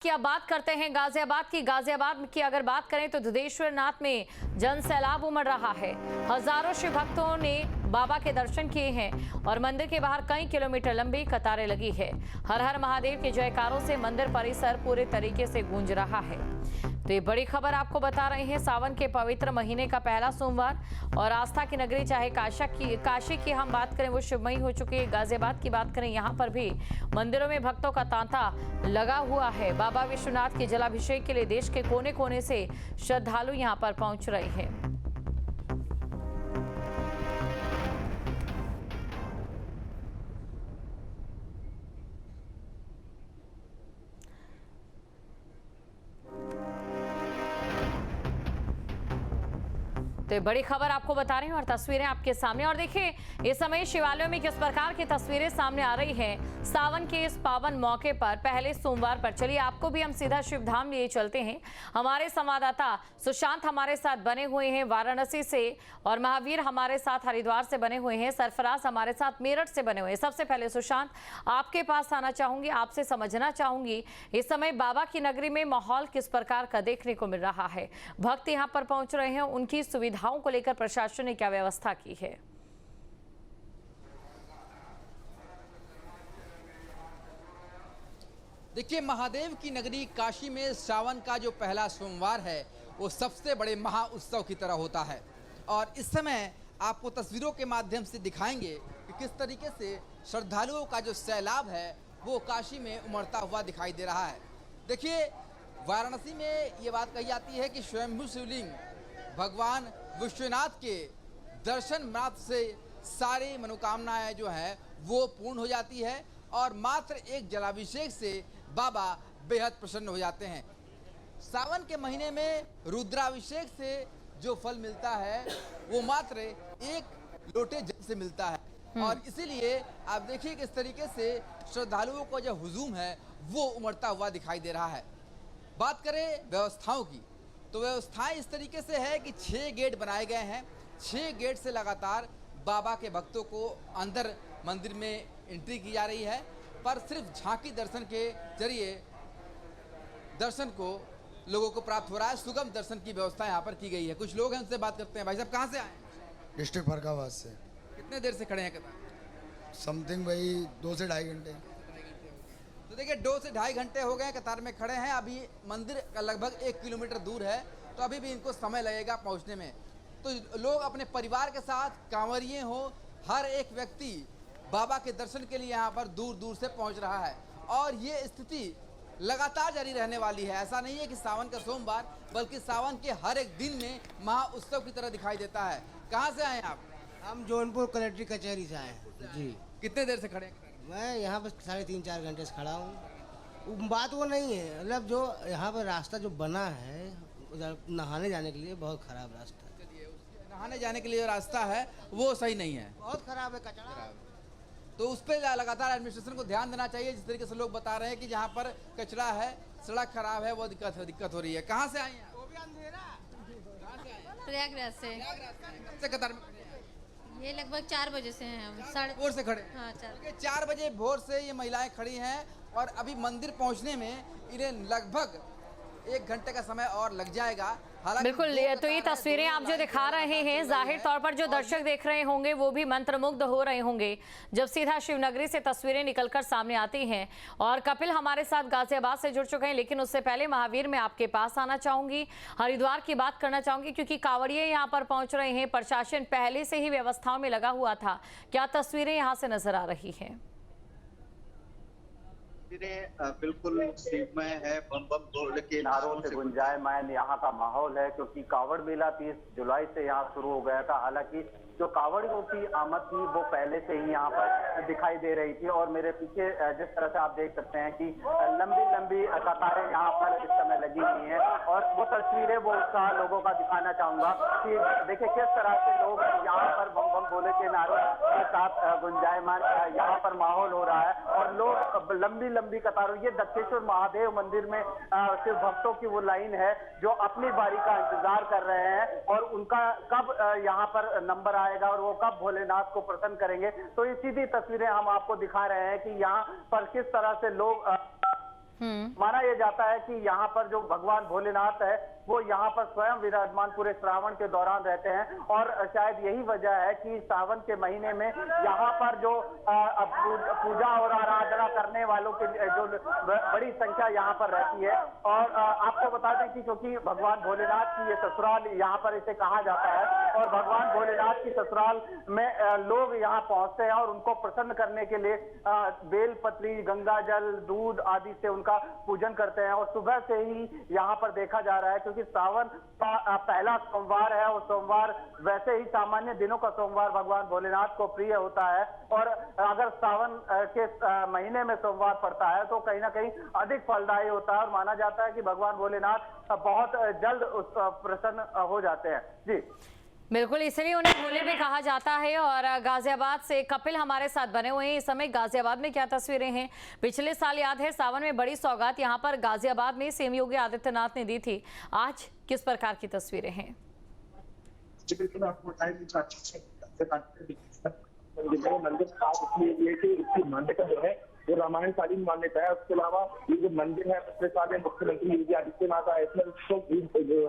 की अब बात करते हैं गाजियाबाद की अगर बात करें तो दुधेश्वर नाथ में जन सैलाब उमड़ रहा है। हजारों शिव भक्तों ने बाबा के दर्शन किए हैं और मंदिर के बाहर कई किलोमीटर लंबी कतारें लगी है। हर हर महादेव के जयकारों से मंदिर परिसर पूरे तरीके से गूंज रहा है। तो ये बड़ी खबर आपको बता रहे हैं। सावन के पवित्र महीने का पहला सोमवार और आस्था की नगरी चाहे काशी की हम बात करें वो शिवमयी हो चुकी है। गाजियाबाद की बात करें, यहाँ पर भी मंदिरों में भक्तों का तांता लगा हुआ है। बाबा विश्वनाथ के जलाभिषेक के लिए देश के कोने कोने से श्रद्धालु यहाँ पर पहुंच रहे हैं। तो बड़ी खबर आपको बता रहे हैं और तस्वीरें आपके सामने। और देखिए इस समय शिवालयों में किस प्रकार की तस्वीरें सामने आ रही हैं सावन के इस पावन मौके पर पहले सोमवार पर। चलिए आपको भी हम सीधा शिव धाम लिए चलते हैं। हमारे संवाददाता सुशांत हमारे साथ बने हुए हैं वाराणसी से और महावीर हमारे साथ हरिद्वार से बने हुए हैं, सरफराज हमारे साथ मेरठ से बने हुए हैं। सबसे पहले सुशांत, आपके पास आना चाहूंगी, आपसे समझना चाहूंगी इस समय बाबा की नगरी में माहौल किस प्रकार का देखने को मिल रहा है। भक्त यहाँ पर पहुंच रहे हैं, उनकी सुविधाओं को लेकर प्रशासन ने क्या व्यवस्था की है? देखिए, महादेव की नगरी काशी में श्रावण का जो पहला सोमवार है वो सबसे बड़े महा उत्सव की तरह होता है और इस समय आपको तस्वीरों के माध्यम से दिखाएंगे कि किस तरीके से श्रद्धालुओं का जो सैलाब है वो काशी में उमड़ता हुआ दिखाई दे रहा है। देखिए, वाराणसी में ये बात कही जाती है कि स्वयंभू शिवलिंग भगवान विश्वनाथ के दर्शन मात्र से सारी मनोकामनाएं जो है वो पूर्ण हो जाती है और मात्र एक जलाभिषेक से बाबा बेहद प्रसन्न हो जाते हैं। सावन के महीने में रुद्राभिषेक से जो फल मिलता है वो मात्र एक लोटे जल से मिलता है और इसीलिए आप देखिए किस तरीके से श्रद्धालुओं का जो हुजूम है वो उमड़ता हुआ दिखाई दे रहा है। बात करें व्यवस्थाओं की तो व्यवस्थाएं इस तरीके से है कि 6 गेट बनाए गए हैं। 6 गेट से लगातार बाबा के भक्तों को अंदर मंदिर में एंट्री की जा रही है, पर सिर्फ झांकी दर्शन के जरिए दर्शन को लोगों को प्राप्त हो रहा है। सुगम दर्शन की व्यवस्था यहाँ पर की गई है। कुछ लोग हैं, उनसे बात करते हैं। भाई साहब, कहाँ से आए? डिस्ट्रिक्ट फरक्काबाद से। कितने देर से खड़े हैं कतार? समथिंग भाई 2 से ढाई घंटे। तो देखिए 2 से ढाई घंटे हो गए कतार में खड़े हैं। अभी मंदिर का लगभग 1 किलोमीटर दूर है तो अभी भी इनको समय लगेगा पहुंचने में। तो लोग अपने परिवार के साथ, कांवरिये हो, हर एक व्यक्ति बाबा के दर्शन के लिए यहाँ पर दूर दूर से पहुँच रहा है और ये स्थिति लगातार जारी रहने वाली है। ऐसा नहीं है कि सावन का सोमवार, बल्कि सावन के हर एक दिन में महा उत्सव की तरह दिखाई देता है। कहाँ से आए आप? हम जौनपुर कलेक्ट्री कचहरी से आए हैं जी। कितने देर से खड़े हैं? मैं यहाँ पर 3.5-4 घंटे से खड़ा हूँ। बात वो नहीं है, मतलब जो यहाँ पर रास्ता जो बना है उधर नहाने जाने के लिए बहुत खराब रास्ता है। नहाने जाने के लिए रास्ता है वो सही नहीं है, बहुत खराब है, कचरा। तो उस पर लगातार एडमिनिस्ट्रेशन को ध्यान देना चाहिए। जिस तरीके से लोग बता रहे हैं कि जहाँ पर कचरा है, सड़क खराब है, वो दिक्कत हो रही है। कहाँ से आए हैं? वो भी अंधेरा। प्रयागराज से। कब से कतार में? ये लगभग 4 बजे से हैं हम। 4 से खड़े? हाँ, 4 बजे भोर से ये महिलाएं खड़ी हैं और अभी मंदिर पहुंचने में इन्हें लगभग 1 घंटे का समय और लग जाएगा। बिल्कुल, तो ये तस्वीरें आप जो दिखा रहे हैं, जाहिर तौर पर जो दर्शक देख रहे होंगे वो भी मंत्रमुग्ध हो रहे होंगे जब सीधा शिवनगरी से तस्वीरें निकलकर सामने आती हैं। और कपिल हमारे साथ गाजियाबाद से जुड़ चुके हैं, लेकिन उससे पहले महावीर मैं आपके पास आना चाहूंगी, हरिद्वार की बात करना चाहूंगी क्योंकि कांवड़िये यहाँ पर पहुंच रहे हैं। प्रशासन पहले से ही व्यवस्थाओं में लगा हुआ था, क्या तस्वीरें यहाँ से नजर आ रही है? बिल्कुल शिवमय है। बम बम बोल के नारों से गुंजायमान यहाँ का माहौल है क्योंकि कावड़ मेला 30 जुलाई से यहाँ शुरू हो गया था। हालांकि जो कावड़ियों की आमद थी वो पहले से ही यहाँ पर दिखाई दे रही थी और मेरे पीछे जिस तरह से आप देख सकते हैं कि लंबी लंबी कतारें यहाँ पर इस समय लगी हुई हैं और वो तस्वीरें, वो उत्साह लोगों का दिखाना चाहूंगा कि देखिए किस तरह से लोग यहाँ पर बम बम बोले के नारों के साथ गुंजायमान यहाँ पर माहौल हो रहा है और लोग लंबी लंबी कतारों, ये दक्षेश्वर महादेव मंदिर में शिव भक्तों की वो लाइन है जो अपनी बारी का इंतजार कर रहे हैं और उनका कब यहाँ पर नंबर आएगा और वो कब भोलेनाथ को प्रसन्न करेंगे। तो ये सीधी तस्वीरें हम आपको दिखा रहे हैं कि यहाँ पर किस तरह से लोग माना यह जाता है कि यहाँ पर जो भगवान भोलेनाथ है वो यहाँ पर स्वयं विराजमान पूरे श्रावण के दौरान रहते हैं और शायद यही वजह है कि सावन के महीने में यहाँ पर जो पूजा और आराधना करने वालों की जो बड़ी संख्या यहाँ पर रहती है। और आपको बता दें कि क्योंकि भगवान भोलेनाथ की ये ससुराल यहाँ पर इसे कहा जाता है और भगवान भोलेनाथ की ससुराल में लोग यहाँ पहुंचते हैं और उनको प्रसन्न करने के लिए बेलपत्री, गंगा जल, दूध आदि से उनका पूजन करते हैं। और सुबह से ही यहाँ पर देखा जा रहा है, क्योंकि सावन का पहला सोमवार है और सोमवार वैसे ही सामान्य दिनों का सोमवार भगवान भोलेनाथ को प्रिय होता है और अगर सावन के महीने में सोमवार पड़ता है तो कहीं ना कहीं अधिक फलदायी होता है और माना जाता है कि भगवान भोलेनाथ बहुत जल्द प्रसन्न हो जाते हैं। जी बिल्कुल, इसलिए उन्हें भोले भी कहा जाता है। और गाजियाबाद से कपिल हमारे साथ बने हुए हैं। इस समय गाजियाबाद में क्या तस्वीरें हैं? पिछले साल याद है सावन में बड़ी सौगात यहाँ पर गाजियाबाद में सीएम योगी आदित्यनाथ ने दी थी। आज किस प्रकार की तस्वीरें हैं? मान्यता जो है वो रामायण कालीन मान्यता है। उसके अलावा ये जो मंदिर है पिछले साल में मुख्यमंत्री योगी आदित्यनाथ आए थे उसको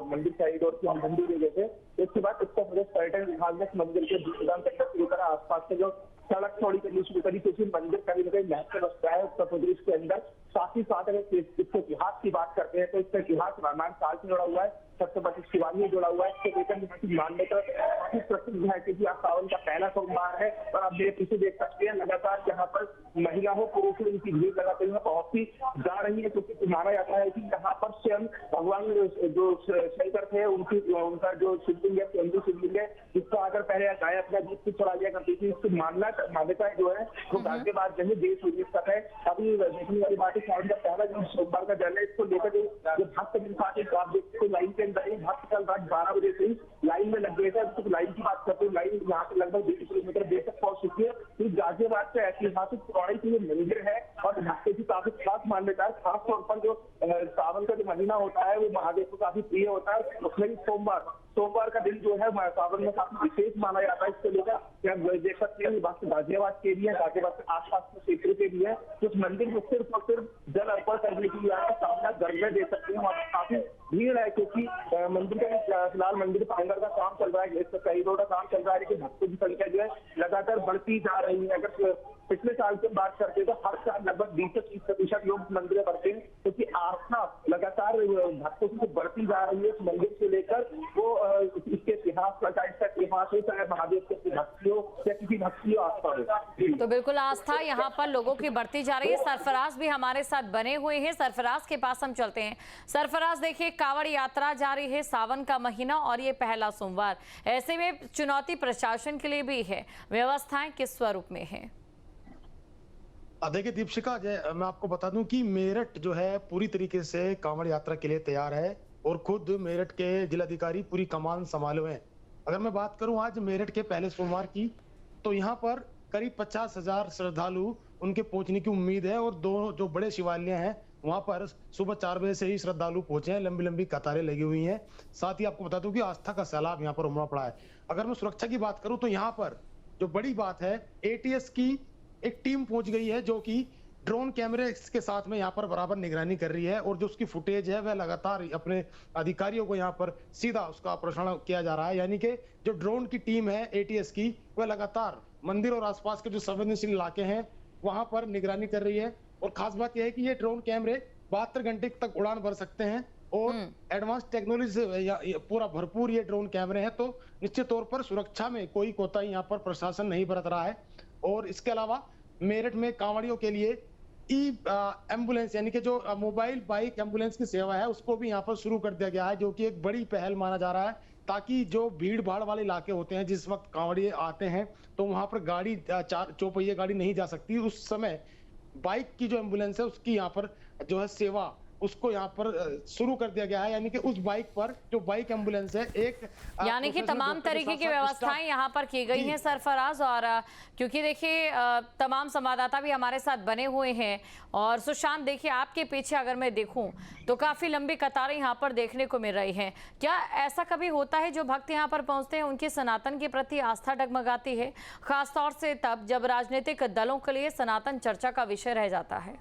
मंदिर साइड और मंदिर की वजह से। इसके बाद उत्तर प्रदेश पर्यटन विभाग ने मंदिर के भूतदान करना शुरू करा, आसपास से जो सड़क चौड़ी करनी शुरू करी, क्योंकि मंदिर कहीं ना कहीं महत्व रखता है उत्तर प्रदेश के अंदर। साथ ही साथ अगर इसके इतिहास की बात करते हैं तो इसका इतिहास रामायण काल से जुड़ा हुआ है, छत्रपति शिवाजी जुड़ा हुआ है। इसको लेकर मान्यता काफी प्रसिद्ध है क्योंकि आज सावन का पहला सोमवार है और आप मेरे पीछे देख सकते हैं लगातार यहाँ पर महिला हो पुरुष इनकी भीड़ लगातार बहुत ही जा रही है, क्योंकि माना जाता है कि यहाँ पर स्वयं भगवान जो शंकर थे उनका जो शिवलिंग है स्वयं शिवलिंग है, जिसका अगर पहले गाय अपना दूध से चढ़ा लिया करती थी। इसकी मान्यता जो है वो गाजियाबाद जैसे देश विदेश तक है। अभी देखने वाली बात है सावन का पहला जो सोमवार का जल है, इसको लेकर जो भक्त मिल पाते आप देखते लाइन के अंदर ही भक्त कल रात 12 बजे से ही लाइन में लग गए थे। तो लाइन की बात करते हैं, लाइन यहाँ से लगभग 1.5 किलोमीटर देर तक पहुंच चुकी है। तो गाजियाबाद से ऐतिहासिक पौराणिक की मंदिर है और भक्तों की काफी खास मान्यता है। खासतौर पर जो सावन का जो महीना होता है वो महादेव को काफी प्रिय होता है। उसमें भी सोमवार का दिन जो है सावन में काफी विशेष माना जाता है। इसको लेकर देख सकते हैं बात गाजियाबाद के भी है, गाजियाबाद के आसपास के क्षेत्र के भी है। उस मंदिर में सिर्फ और सिर्फ जल अर्पण करने के लिए सामना गर्व दे सकते हैं। वहाँ पर काफी भीड़ है क्योंकि मंदिर का फिलहाल मंदिर प्रांगण का काम चल रहा है, कई रोड का काम चल रहा है, लेकिन भक्तों की संख्या जो है लगातार बढ़ती जा रही है। अगर पिछले साल की बात करते हैं तो हर साल लगभग 20-30% लोग मंदिर में बढ़ते हैं, क्योंकि आस्था लगातार भक्तों की बढ़ती जा रही है। इस मंदिर से लेकर वो इसके इतिहास का चाहे महादेव के भक्ति हो या किसी भक्ति हो आस्था हो। तो बिल्कुल आस्था यहाँ पर लोगों की बढ़ती जा रही है। सरफराज भी हमारे साथ बने हुए हैं, सरफराज के पास हम चलते हैं। सरफराज देखिए, कावड़ यात्रा जारी है, सावन का महीना और ये पहला सोमवार, ऐसे में चुनौती प्रशासन के लिए भी है, व्यवस्थाएं किस स्वरूप में है? देखिए दीपशिका, मैं आपको बता दूं कि मेरठ जो है पूरी तरीके से कांवड़ यात्रा के लिए तैयार है और खुद मेरठ के जिलाधिकारी पूरी कमान संभाले हुए हैं। अगर मैं बात करूं आज मेरठ के पहले सोमवार की, तो यहाँ पर करीब 50,000 श्रद्धालु उनके पहुंचने की उम्मीद है और दो जो बड़े शिवालय हैं वहां पर सुबह 4 बजे से ही श्रद्धालु पहुंचे हैं, लंबी लंबी कतारें लगी हुई हैं। साथ ही आपको बता दूं कि आस्था का सैलाब यहाँ पर उमड़ा पड़ा है। अगर मैं सुरक्षा की बात करूं तो यहाँ पर जो बड़ी बात है, ATS की एक टीम पहुंच गई है जो कि ड्रोन कैमरे के साथ में यहाँ पर बराबर निगरानी कर रही है और जो उसकी फुटेज है वह लगातार अपने अधिकारियों को यहाँ पर सीधा उसका प्रसारण किया जा रहा है। यानी कि जो ड्रोन की टीम है ATS की, वह लगातार मंदिर और आसपास के जो संवेदनशील इलाके हैं वहां पर निगरानी कर रही है। और खास बात यह है कि ये ड्रोन कैमरे 72 घंटे तक उड़ान भर सकते हैं और एडवांस टेक्नोलॉजी से पूरा भरपूर ये ड्रोन कैमरे हैं। तो निश्चित तौर पर सुरक्षा में कोई कोताही यहाँ पर प्रशासन नहीं बरत रहा है। और इसके अलावा मेरठ में कांवड़ियों के लिए एम्बुलेंस यानी कि जो मोबाइल बाइक एम्बुलेंस की सेवा है उसको भी यहाँ पर शुरू कर दिया गया है, जो कि एक बड़ी पहल माना जा रहा है, ताकि जो भीड़ भाड़ वाले इलाके होते हैं जिस वक्त कांवड़िए आते हैं तो वहां पर गाड़ी चौपहिया गाड़ी नहीं जा सकती, उस समय बाइक की जो एम्बुलेंस है उसकी यहाँ पर जो है सेवा उसको यहाँ पर शुरू कर दिया गया है। यानी कि उस बाइक पर जो बाइक एम्बुलेंस है एक यानी कि तमाम तरीके की व्यवस्थाएं यहाँ पर की गई हैं सरफराज। और क्योंकि देखिए तमाम संवाददाता भी हमारे साथ बने हुए हैं और सुशांत देखिए आपके पीछे अगर मैं देखूं तो काफी लंबी कतारें यहाँ पर देखने को मिल रही हैं। क्या ऐसा कभी होता है जो भक्त यहाँ पर पहुंचते हैं उनकी सनातन के प्रति आस्था डगमगाती है, खासतौर से तब जब राजनीतिक दलों के लिए सनातन चर्चा का विषय रह जाता है?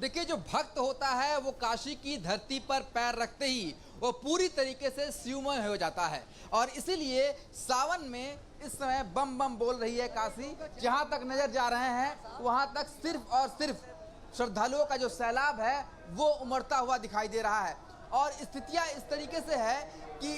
देखिए, जो भक्त होता है वो काशी की धरती पर पैर रखते ही वो पूरी तरीके से शिवमय हो जाता है। और इसीलिए सावन में इस समय बम बम बोल रही है काशी। जहां तक नजर जा रहे हैं वहां तक सिर्फ और सिर्फ श्रद्धालुओं का जो सैलाब है वो उमड़ता हुआ दिखाई दे रहा है। और स्थितियां इस तरीके से है कि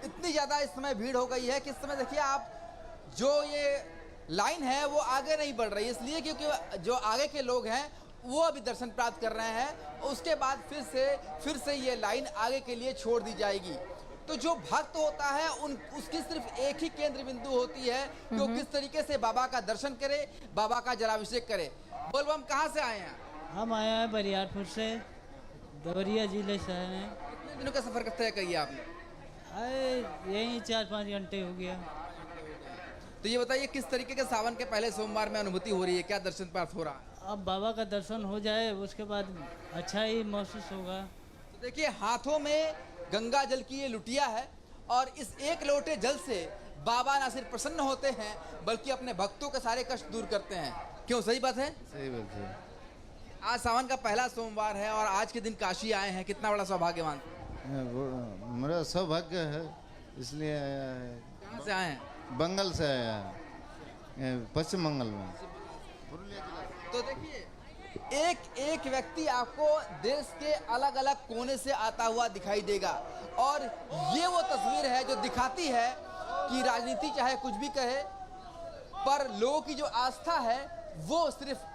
इतनी ज़्यादा इस समय भीड़ हो गई है कि इस समय देखिए आप, जो ये लाइन है वो आगे नहीं बढ़ रही, इसलिए क्योंकि जो आगे के लोग हैं वो अभी दर्शन प्राप्त कर रहे हैं। उसके बाद फिर से ये लाइन आगे के लिए छोड़ दी जाएगी। तो जो भक्त होता है उसकी सिर्फ एक ही केंद्र बिंदु होती है कि वो किस तरीके से बाबा का दर्शन करे, बाबा का जलाभिषेक करे। बोलबम कहाँ से आए हैं? हम आए हैं बरियारपुर से, देवरिया जिले से आए हैं। कितने दिनों का सफर तय किया आपने? आए यही 4-5 घंटे हो गया। तो ये बताइए, किस तरीके के सावन के पहले सोमवार में अनुभूति हो रही है, क्या दर्शन प्राप्त हो रहा है? अब बाबा का दर्शन हो जाए उसके बाद अच्छा ही महसूस होगा। तो देखिए, हाथों में गंगा जल की ये लुटिया है और इस एक लोटे जल से बाबा ना सिर्फ प्रसन्न होते हैं बल्कि अपने भक्तों के सारे कष्ट दूर करते हैं। क्यों, सही बात है? सही बात है। आज सावन का पहला सोमवार है और आज के दिन काशी आए हैं, कितना बड़ा सौभाग्यवान। मेरा सौभाग्य है इसलिए आया है। कहाँ से आए हैं? बंगाल से आया है, पश्चिम बंगाल में। तो देखिए, एक एक व्यक्ति आपको देश के अलग अलग कोने से आता हुआ दिखाई देगा और ये वो तस्वीर है जो दिखाती है कि राजनीति चाहे कुछ भी कहे, पर लोगों की जो आस्था है वो सिर्फ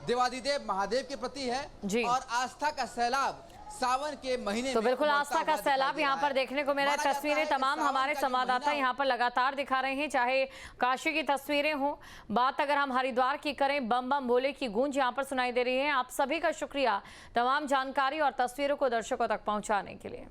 देवादिदेव महादेव के प्रति है। और आस्था का सैलाब सावन के महीने तो में बिल्कुल आस्था का सैलाब यहाँ पर देखने को मिला है। तस्वीरें तमाम हमारे संवाददाता यहाँ पर लगातार दिखा रहे हैं, चाहे काशी की तस्वीरें हों, बात अगर हम हरिद्वार की करें, बम बम भोले की गूंज यहाँ पर सुनाई दे रही है। आप सभी का शुक्रिया तमाम जानकारी और तस्वीरों को दर्शकों तक पहुँचाने के लिए।